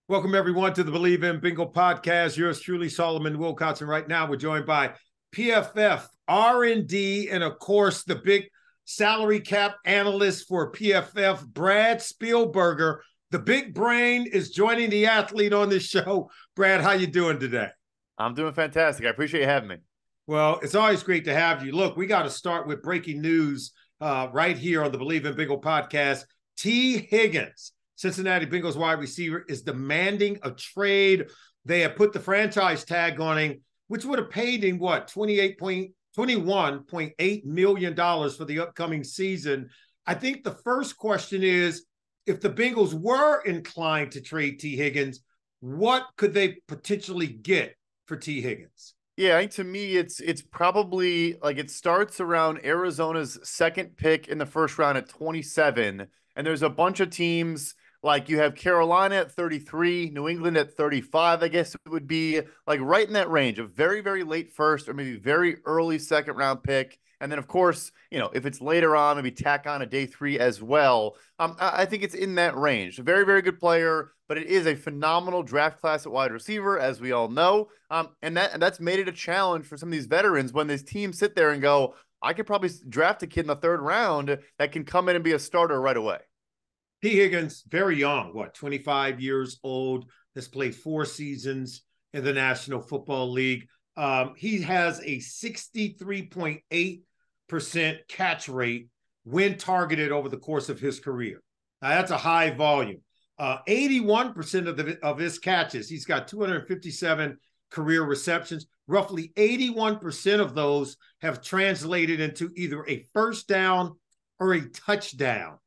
Welcome, everyone, to the Believe in Bingo podcast. Yours truly, Solomon Wilcots. And right now, we're joined by PFF, R&D, and, of course, the big salary cap analyst for PFF, Brad Spielberger. The big brain is joining the athlete on this show. Brad, how you doing today? I'm doing fantastic. I appreciate you having me. Well, it's always great to have you. Look, we got to start with breaking news right here on the Believe in Bingo podcast. Tee Higgins, Cincinnati Bengals wide receiver, is demanding a trade. They have put the franchise tag on him, which would have paid him, what, $21.8 million for the upcoming season. I think the first question is, if the Bengals were inclined to trade Tee Higgins, what could they potentially get for Tee Higgins? Yeah, I think to me, it's probably like it starts around Arizona's second pick in the first round at 27. And there's a bunch of teams. Like you have Carolina at 33, New England at 35, I guess it would be like right in that range, a very, very late first or maybe very early second round pick. And then, of course, if it's later on, maybe tack on a day 3 as well. I think it's in that range. A very, very good player, but it is a phenomenal draft class at wide receiver, as we all know. And that's made it a challenge for some of these veterans when these teams sit there and go, I could probably draft a kid in the third round that can come in and be a starter right away. Tee Higgins, very young, 25 years old, has played 4 seasons in the National Football League. He has a 63.8% catch rate when targeted over the course of his career. Now, that's a high volume. 81% of his catches, he's got 257 career receptions. Roughly 81% of those have translated into either a first down or a touchdown.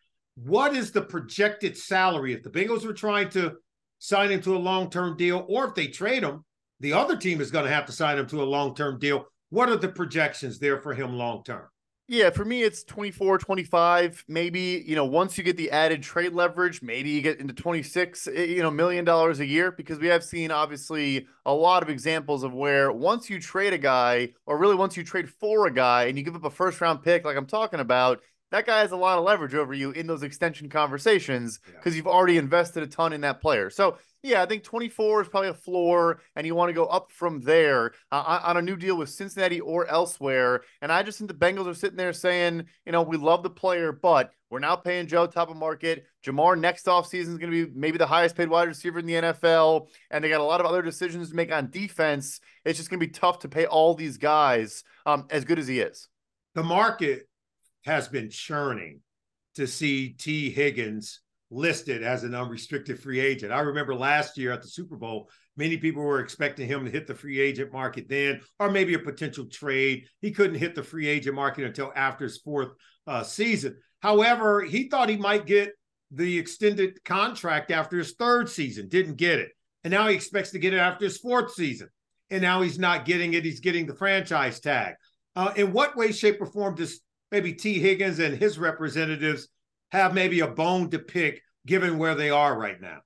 What is the projected salary if the Bengals were trying to sign him to a long-term deal, or if they trade him, the other team is going to have to sign him to a long-term deal? What are the projections there for him long-term? Yeah, for me, it's 24, 25, maybe, once you get the added trade leverage, maybe you get into 26, $1 million a year, because we have seen obviously a lot of examples of where once you trade a guy, or really once you trade for a guy and you give up a first round pick, like I'm talking about, that guy has a lot of leverage over you in those extension conversations because you've already invested a ton in that player. So, yeah, I think 24 is probably a floor, and you want to go up from there on a new deal with Cincinnati or elsewhere. And I just think the Bengals are sitting there saying, we love the player, but we're now paying Joe top of market. Jamar next offseason is going to be maybe the highest paid wide receiver in the NFL, and they got a lot of other decisions to make on defense. It's just going to be tough to pay all these guys as good as he is. The market has been churning to see Tee Higgins listed as an unrestricted free agent. I remember last year at the Super Bowl, many people were expecting him to hit the free agent market then, or maybe a potential trade. He couldn't hit the free agent market until after his 4th season. However, he thought he might get the extended contract after his 3rd season, didn't get it. And now he expects to get it after his 4th season. And now he's not getting it. He's getting the franchise tag. In what way, shape, or form does maybe Tee Higgins and his representatives have maybe a bone to pick given where they are right now?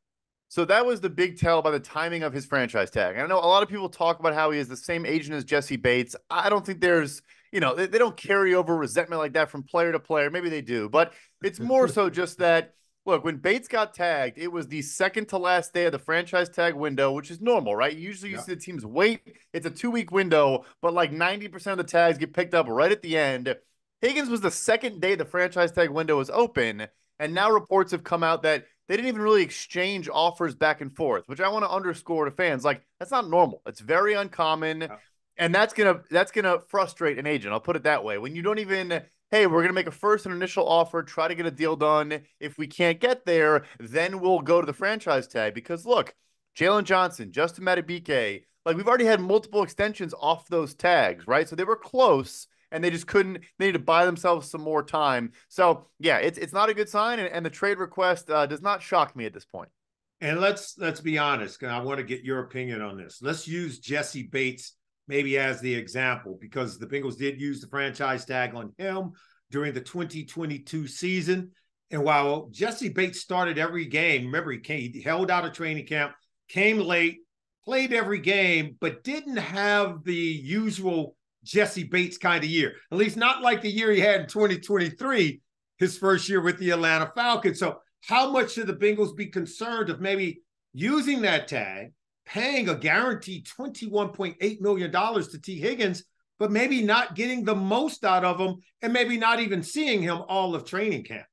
So that was the big tell by the timing of his franchise tag. I know a lot of people talk about how he is the same agent as Jesse Bates. I don't think there's, they don't carry over resentment like that from player to player. Maybe they do, but it's more so just that, look, when Bates got tagged, it was the second to last day of the franchise tag window, which is normal, right? Usually you see the teams wait. It's a 2-week window, but like 90% of the tags get picked up right at the end. Higgins was the second day the franchise tag window was open, and now reports have come out that they didn't even really exchange offers back and forth, which I want to underscore to fans. Like, that's not normal. It's very uncommon, and that's gonna frustrate an agent. I'll put it that way. When you don't even, hey, we're gonna make a first and initial offer, try to get a deal done. If we can't get there, then we'll go to the franchise tag. Because look, Jalen Johnson, Justin Madubuike, like we've already had multiple extensions off those tags, right? So they were close, and they just couldn't. They need to buy themselves some more time. So yeah, it's not a good sign, and the trade request does not shock me at this point. And let's be honest, and I want to get your opinion on this. Let's use Jesse Bates maybe as the example, because the Bengals did use the franchise tag on him during the 2022 season. And while Jesse Bates started every game, remember he held out a training camp, came late, played every game, but didn't have the usual Jesse Bates kind of year, at least not like the year he had in 2023, his first year with the Atlanta Falcons. So how much should the Bengals be concerned of maybe using that tag, paying a guaranteed $21.8 million to Tee Higgins, but maybe not getting the most out of him and maybe not even seeing him all of training camp.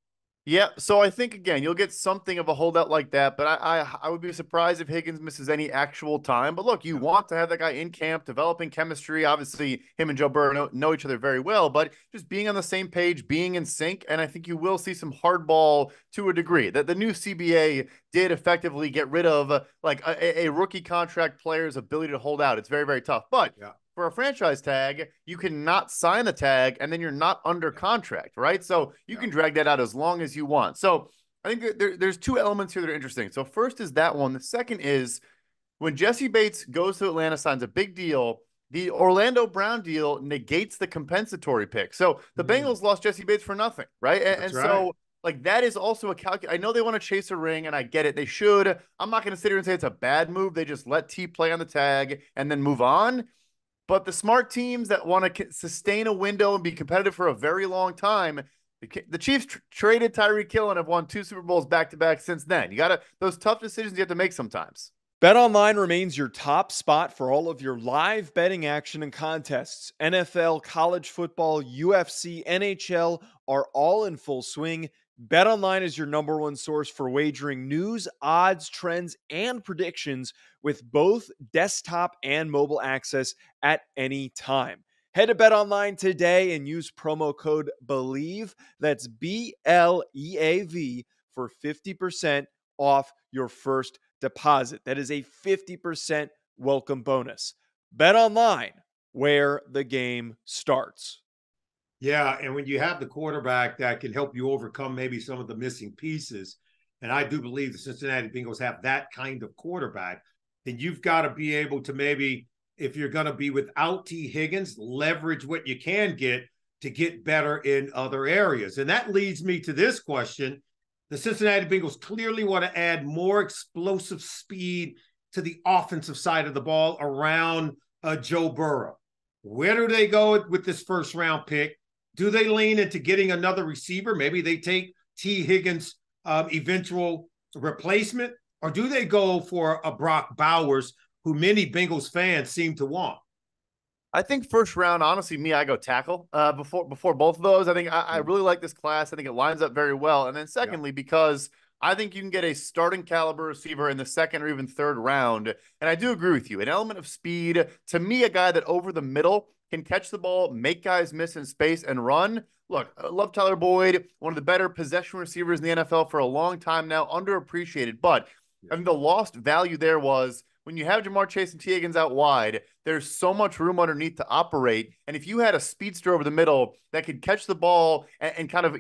Yeah, so I think again you'll get something of a holdout like that, but I would be surprised if Higgins misses any actual time. But look, you want to have that guy in camp, developing chemistry. Obviously, him and Joe Burrow know each other very well, but just being on the same page, being in sync, and I think you will see some hardball to a degree. That the new CBA did effectively get rid of like a rookie contract player's ability to hold out. It's very, very tough, but. Yeah. For a franchise tag, you cannot sign the tag and then you're not under contract, right? So you can drag that out as long as you want. So I think there's two elements here that are interesting. So first is that one. The second is when Jesse Bates goes to Atlanta, signs a big deal, the Orlando Brown deal negates the compensatory pick. So the Bengals lost Jesse Bates for nothing, right? And right. So like that is also a calculation. I know they want to chase a ring, and I get it. They should. I'm not going to sit here and say it's a bad move. They just let T play on the tag and then move on. But the smart teams that want to sustain a window and be competitive for a very long time, the Chiefs traded Tyreek Hill and have won 2 Super Bowls back-to-back since then. You got to those tough decisions you have to make sometimes. BetOnline remains your top spot for all of your live betting action and contests. NFL, college football, UFC, NHL are all in full swing. BetOnline is your #1 source for wagering news, odds, trends, and predictions with both desktop and mobile access at any time. Head to BetOnline today and use promo code BELIEVE, that's BLEAV, for 50% off your first deposit. That is a 50% welcome bonus. BetOnline, where the game starts. Yeah, and when you have the quarterback that can help you overcome maybe some of the missing pieces, and I do believe the Cincinnati Bengals have that kind of quarterback, then you've got to be able to maybe, if you're going to be without Tee Higgins, leverage what you can get to get better in other areas. And that leads me to this question. The Cincinnati Bengals clearly want to add more explosive speed to the offensive side of the ball around Joe Burrow. Where do they go with this first-round pick? Do they lean into getting another receiver? Maybe they take Tee Higgins' eventual replacement, or do they go for a Brock Bowers, who many Bengals fans seem to want? I think first round, honestly, I go tackle before both of those. I think I really like this class. I think it lines up very well. And then secondly, because I think you can get a starting caliber receiver in the second or even third round. And I do agree with you. An element of speed, to me, a guy that over the middle can catch the ball, make guys miss in space, and run. Look, I love Tyler Boyd, one of the better possession receivers in the NFL for a long time now, underappreciated. But I think the lost value there was when you have Jamar Chase and Tee Higgins out wide, there's so much room underneath to operate. And if you had a speedster over the middle that could catch the ball and kind of,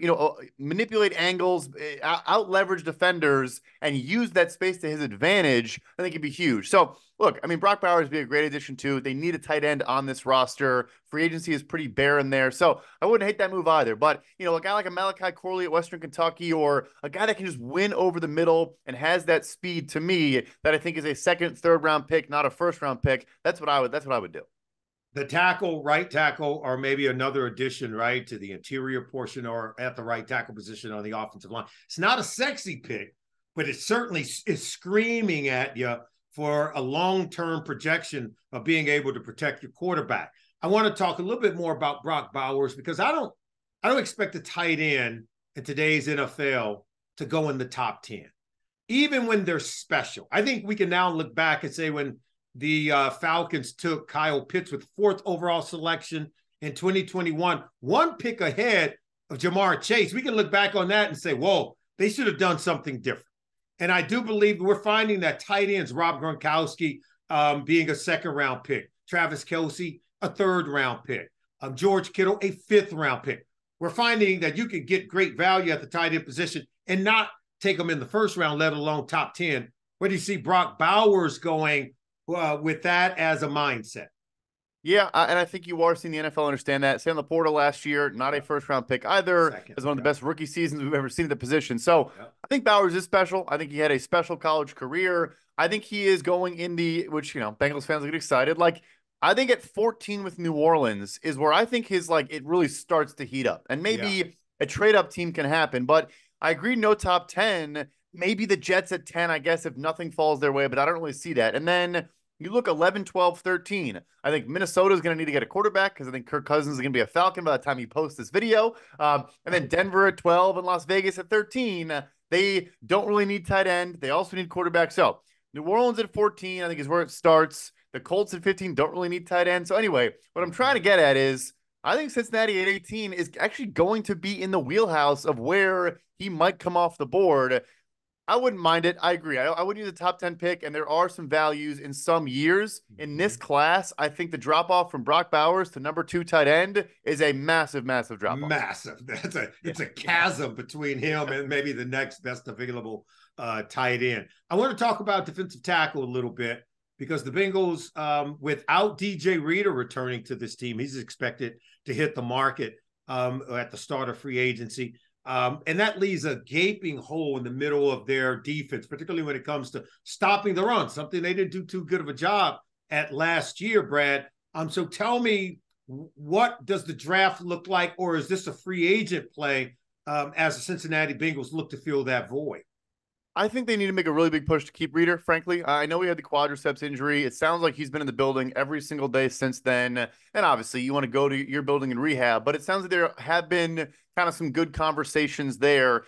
manipulate angles, out leverage defenders, and use that space to his advantage, I think it'd be huge. So look, I mean, Brock Bowers would be a great addition too. They need a tight end on this roster. Free agency is pretty barren there. So I wouldn't hate that move either. But, a guy like a Malachi Corley at Western Kentucky, or a guy that can just win over the middle and has that speed, to me, that I think is a second, third round pick, not a first round pick. That's what I would do. The tackle, right tackle, or maybe another addition, right, to the interior portion or at the right tackle position on the offensive line. It's not a sexy pick, but it certainly is screaming at you for a long-term projection of being able to protect your quarterback. I want to talk a little bit more about Brock Bowers, because I don't expect a tight end in today's NFL to go in the top 10, even when they're special. I think we can now look back and say when the Falcons took Kyle Pitts with 4th overall selection in 2021, 1 pick ahead of Jamar Chase. We can look back on that and say, whoa, they should have done something different. And I do believe we're finding that tight ends, Rob Gronkowski being a 2nd-round pick, Travis Kelce, a 3rd-round pick, George Kittle, a 5th-round pick. We're finding that you can get great value at the tight end position and not take them in the 1st round, let alone top 10. Where do you see Brock Bowers going with that as a mindset? Yeah, and I think you are seeing the NFL understand that. Sam Laporta last year, not a first-round pick either, as one of the best rookie seasons we've ever seen at the position. So I think Bowers is special. I think he had a special college career. I think he is going in which, Bengals fans get excited. Like, I think at 14 with New Orleans is where I think it really starts to heat up. And maybe a trade-up team can happen. But I agree, no top 10. Maybe the Jets at 10, I guess, if nothing falls their way, but I don't really see that. And then you look 11, 12, 13. I think Minnesota is going to need to get a quarterback because I think Kirk Cousins is going to be a Falcon by the time you post this video. And then Denver at 12 and Las Vegas at 13. They don't really need tight end. They also need quarterback. So New Orleans at 14, I think, is where it starts. The Colts at 15 don't really need tight end. So anyway, what I'm trying to get at is I think Cincinnati at 18 is actually going to be in the wheelhouse of where he might come off the board. I wouldn't mind it. I agree. I wouldn't use a top 10 pick, and there are some values in some years. In this class, I think the drop-off from Brock Bowers to number 2 tight end is a massive, massive drop-off. Massive. It's a chasm between him and maybe the next best available tight end. I want to talk about defensive tackle a little bit because the Bengals, without DJ Reader returning to this team, he's expected to hit the market at the start of free agency. And that leaves a gaping hole in the middle of their defense, particularly when it comes to stopping the run, something they didn't do too good of a job at last year, Brad. So tell me, what does the draft look like, or is this a free agent play as the Cincinnati Bengals look to fill that void? I think they need to make a really big push to keep Reader, frankly. I know he had the quadriceps injury. It sounds like he's been in the building every single day since then. And obviously, you want to go to your building and rehab, but it sounds like there have been kind of some good conversations there.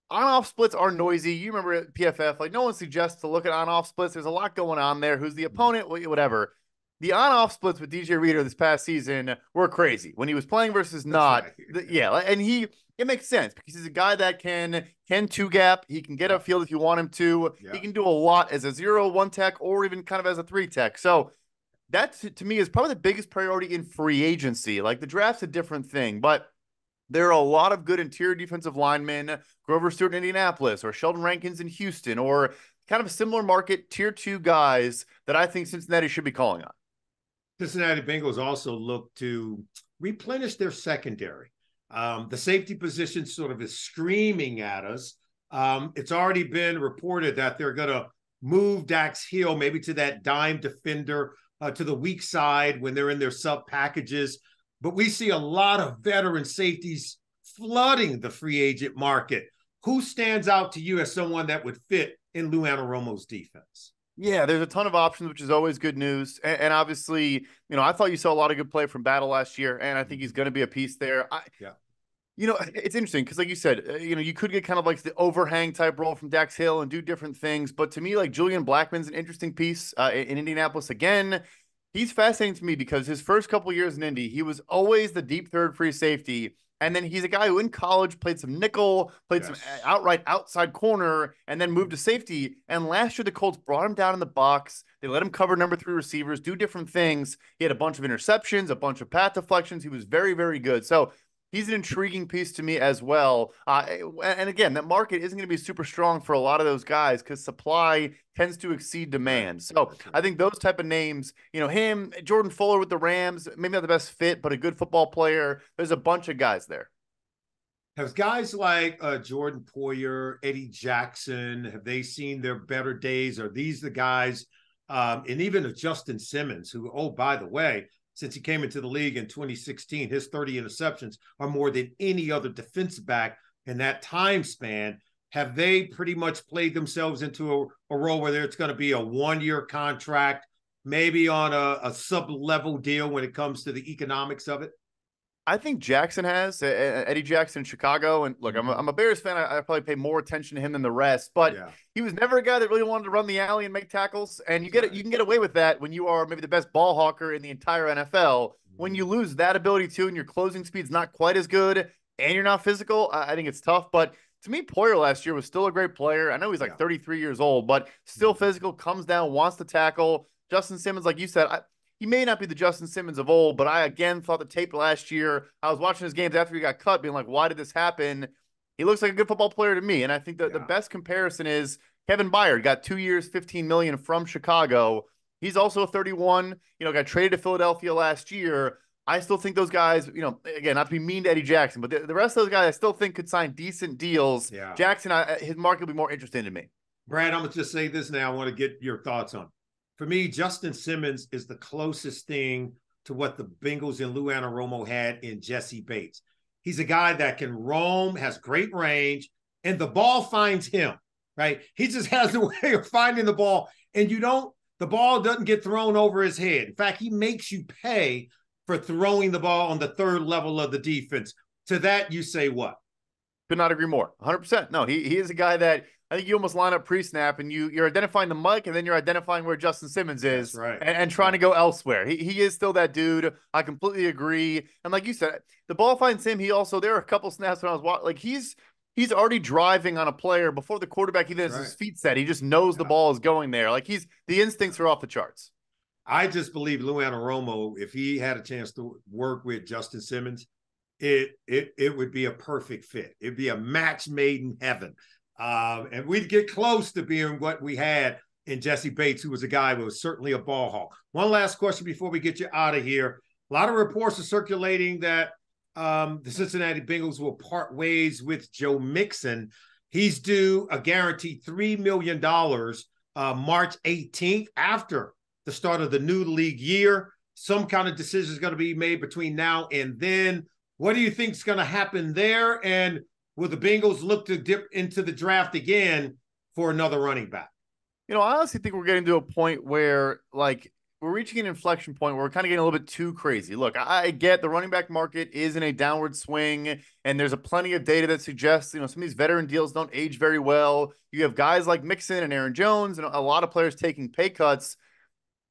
On-off splits are noisy. You remember at PFF, like no one suggests to look at on-off splits. There's a lot going on there. Who's the opponent? Whatever. The on-off splits with DJ Reader this past season were crazy. When he was playing versus not. Right. Yeah, and it makes sense because he's a guy that can two-gap. He can get upfield if you want him to. Yeah. He can do a lot as a 0-1 tech or even kind of as a 3 tech. So that, to me, is probably the biggest priority in free agency. Like the draft's a different thing, but there are a lot of good interior defensive linemen, Grover Stewart in Indianapolis or Sheldon Rankins in Houston, or kind of a similar market, tier 2 guys that I think Cincinnati should be calling on. Cincinnati Bengals also look to replenish their secondary. The safety position sort of is screaming at us. It's already been reported that they're going to move Dax Hill maybe to that dime defender to the weak side when they're in their sub packages. But we see a lot of veteran safeties flooding the free agent market. Who stands out to you as someone that would fit in Lou Anarumo's defense? Yeah, there's a ton of options, which is always good news. And obviously, I thought you saw a lot of good play from Battle last year, and I think he's going to be a piece there. It's interesting because, like you said, you could get kind of like the overhang type role from Dax Hill and do different things. But to me, like Julian Blackmon's an interesting piece in Indianapolis again. He's fascinating to me because his first couple years in Indy, he was always the deep third free safety. And then he's a guy who in college played some nickel, played some outright outside corner, and then moved to safety. And last year, the Colts brought him down in the box. They let him cover number 3 receivers, do different things. He had a bunch of interceptions, a bunch of path deflections. He was very, very good. So he's an intriguing piece to me as well. And again, that market isn't going to be super strong for a lot of those guys because supply tends to exceed demand. So I think those type of names, him, Jordan Fuller with the Rams, maybe not the best fit, but a good football player. There's a bunch of guys there. Have guys like Jordan Poyer, Eddie Jackson, have they seen their better days? Are these the guys, and even Justin Simmons, who, oh, by the way, since he came into the league in 2016, his 30 interceptions are more than any other defensive back in that time span. Have they pretty much played themselves into a role where it's going to be a 1-year contract, maybe on a sub-level deal when it comes to the economics of it? I think Jackson has, Eddie Jackson in Chicago. And look, I'm a Bears fan. I probably pay more attention to him than the rest. But he was never a guy that really wanted to run the alley and make tackles. And you can get away with that when you are maybe the best ball hawker in the entire NFL. When you lose that ability too and your closing speed's not quite as good and you're not physical, I think it's tough. But to me, Poyer last year was still a great player. I know he's like 33 years old, but still physical, comes down, wants to tackle. Justin Simmons, like you said, he may not be the Justin Simmons of old, but I, again, thought the tape last year. I was watching his games after he got cut, being like, why did this happen? He looks like a good football player to me. And I think that the best comparison is Kevin Byard got 2 years, $15 million from Chicago. He's also a 31, got traded to Philadelphia last year. I still think those guys, again, not to be mean to Eddie Jackson, but the rest of those guys I still think could sign decent deals. Yeah. Jackson, his market will be more interesting to me. Brad, I'm going to just say this now. I want to get your thoughts on it. For me, Justin Simmons is the closest thing to what the Bengals and Lou Anarumo had in Jesse Bates. He's a guy that can roam, has great range, and the ball finds him, right? He just has a way of finding the ball, and the ball doesn't get thrown over his head. In fact, he makes you pay for throwing the ball on the third level of the defense. To that, you say what? Could not agree more. 100%. No, he is a guy that I think you almost line up pre-snap and you're identifying the mic and then you're identifying where Justin Simmons is. That's right. and trying to go elsewhere. He is still that dude. I completely agree. And like you said, the ball finds him. There are a couple snaps when I was watching, like he's already driving on a player before the quarterback even has his feet set. He just knows the ball is going there. Like the instincts are off the charts. I just believe Lou Anarumo, if he had a chance to work with Justin Simmons, it would be a perfect fit. It'd be a match made in heaven. And we'd get close to being what we had in Jesse Bates, who was a guy who was certainly a ball hawk. One last question before we get you out of here. A lot of reports are circulating that the Cincinnati Bengals will part ways with Joe Mixon. He's due a guaranteed $3 million March 18th after the start of the new league year. Some kind of decision is going to be made between now and then. What do you think is going to happen there? And will the Bengals look to dip into the draft again for another running back? I honestly think we're getting to a point where, like, we're reaching an inflection point where we're kind of getting a little bit too crazy. Look, I get the running back market is in a downward swing, and there's plenty of data that suggests, some of these veteran deals don't age very well. You have guys like Mixon and Aaron Jones and a lot of players taking pay cuts.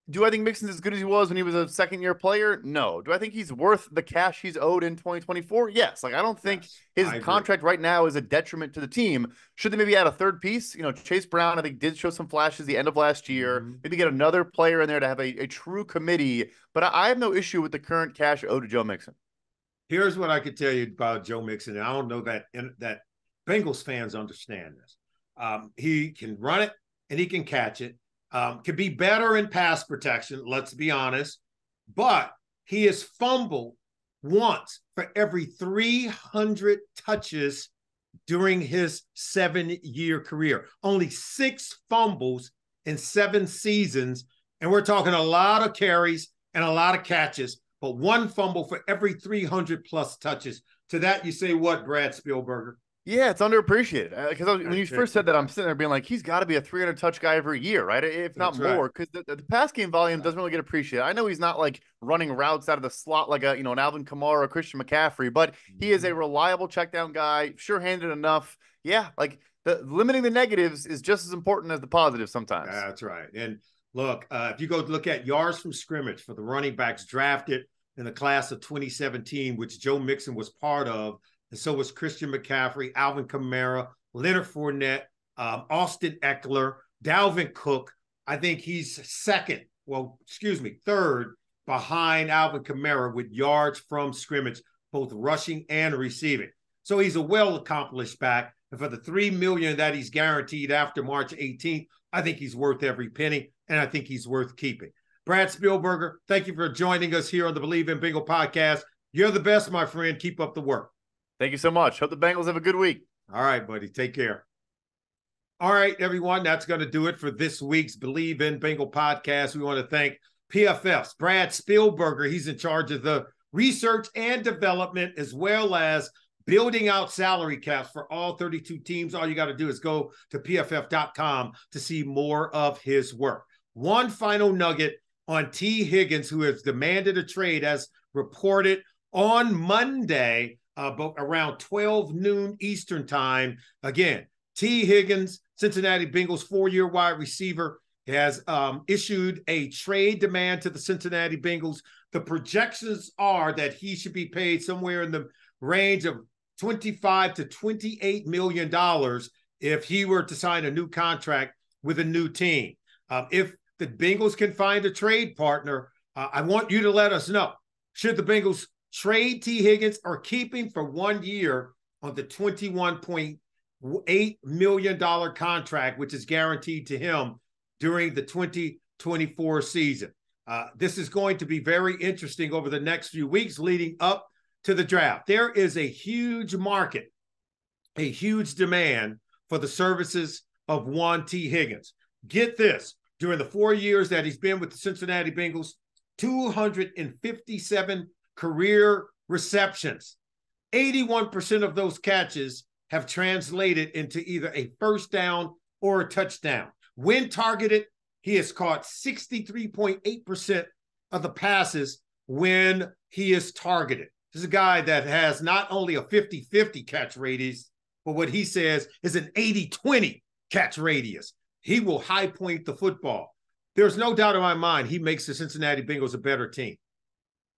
Do I think Mixon's as good as he was when he was a second-year player? No. Do I think he's worth the cash he's owed in 2024? Yes. Like, I don't think his contract right now is a detriment to the team. Should they maybe add a third piece? Chase Brown, I think, did show some flashes the end of last year. Mm-hmm. Maybe get another player in there to have a true committee. But I have no issue with the current cash owed to Joe Mixon. Here's what I could tell you about Joe Mixon. And I don't know that Bengals fans understand this. He can run it and he can catch it. Could be better in pass protection, let's be honest, but he has fumbled once for every 300 touches during his 7-year career. Only 6 fumbles in 7 seasons, and we're talking a lot of carries and a lot of catches, but 1 fumble for every 300-plus touches. To that, you say what, Brad Spielberger? Yeah, it's underappreciated. Because when you first said that, I'm sitting there being like, he's got to be a 300-touch guy every year, right? If not more, because the pass game volume doesn't really get appreciated. I know he's not like running routes out of the slot like an Alvin Kamara or Christian McCaffrey, but he is a reliable checkdown guy, sure-handed enough. Yeah, like limiting the negatives is just as important as the positives sometimes. That's right. And look, if you go look at yards from scrimmage for the running backs drafted in the class of 2017, which Joe Mixon was part of, and so was Christian McCaffrey, Alvin Kamara, Leonard Fournette, Austin Eckler, Dalvin Cook. I think he's third behind Alvin Kamara with yards from scrimmage, both rushing and receiving. So he's a well-accomplished back. And for the $3 million that he's guaranteed after March 18th, I think he's worth every penny, and I think he's worth keeping. Brad Spielberger, thank you for joining us here on the Believe in Bengal podcast. You're the best, my friend. Keep up the work. Thank you so much. Hope the Bengals have a good week. All right, buddy. Take care. All right, everyone. That's going to do it for this week's Believe in Bengal podcast. We want to thank PFF's Brad Spielberger. He's in charge of the research and development, as well as building out salary caps for all 32 teams. All you got to do is go to pff.com to see more of his work. One final nugget on Tee Higgins, who has demanded a trade, as reported on Monday, but around 12 noon Eastern time. Again, Tee Higgins, Cincinnati Bengals 4-year wide receiver, has issued a trade demand to the Cincinnati Bengals. The projections are that he should be paid somewhere in the range of $25 to $28 million if he were to sign a new contract with a new team. If the Bengals can find a trade partner, I want you to let us know. Should the Bengals trade Tee Higgins or keep him for 1 year on the $21.8 million contract, which is guaranteed to him during the 2024 season? This is going to be very interesting over the next few weeks leading up to the draft. There is a huge market, a huge demand for the services of one Tee Higgins. Get this, during the 4 years that he's been with the Cincinnati Bengals, 257 career receptions. 81% of those catches have translated into either a first down or a touchdown. When targeted, he has caught 63.8% of the passes when he is targeted. This is a guy that has not only a 50-50 catch radius, but what he says is an 80-20 catch radius. He will high point the football. There's no doubt in my mind he makes the Cincinnati Bengals a better team.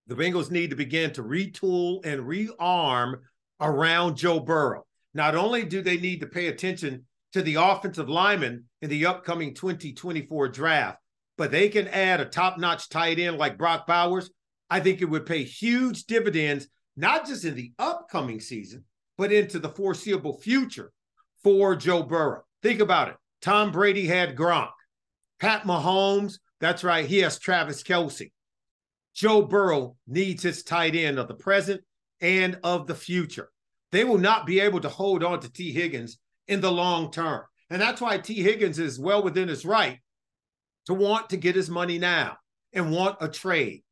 The Bengals need to begin to retool and rearm around Joe Burrow. Not only do they need to pay attention to the offensive linemen in the upcoming 2024 draft, but they can add a top-notch tight end like Brock Bowers. I think it would pay huge dividends, not just in the upcoming season, but into the foreseeable future for Joe Burrow. Think about it. Tom Brady had Gronk. Pat Mahomes, that's right, he has Travis Kelce. Joe Burrow needs his tight end of the present and of the future. They will not be able to hold on to Tee Higgins in the long term. And that's why Tee Higgins is well within his right to want to get his money now and want a trade.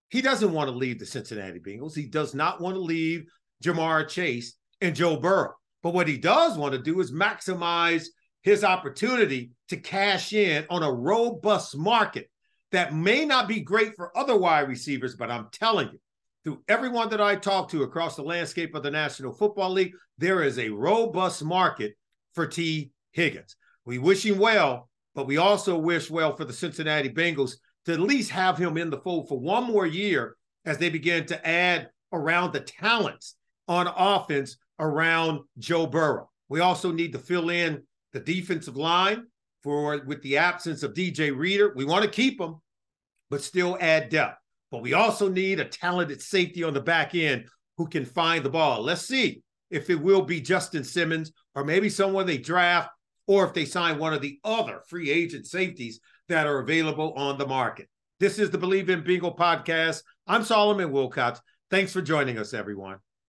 He doesn't want to leave the Cincinnati Bengals. He does not want to leave Jamar Chase and Joe Burrow. But what he does want to do is maximize his opportunity to cash in on a robust market that may not be great for other wide receivers, but I'm telling you, through everyone that I talk to across the landscape of the National Football League, there is a robust market for Tee Higgins. We wish him well, but we also wish well for the Cincinnati Bengals to at least have him in the fold for one more year as they begin to add around the talents on offense around Joe Burrow. We also need to fill in the defensive line with the absence of DJ Reader. We want to keep him, but still add depth. But we also need a talented safety on the back end who can find the ball. Let's see if it will be Justin Simmons or maybe someone they draft, or if they sign one of the other free agent safeties that are available on the market. This is the Believe in Bengal podcast. I'm Solomon Wilcots. Thanks for joining us, everyone.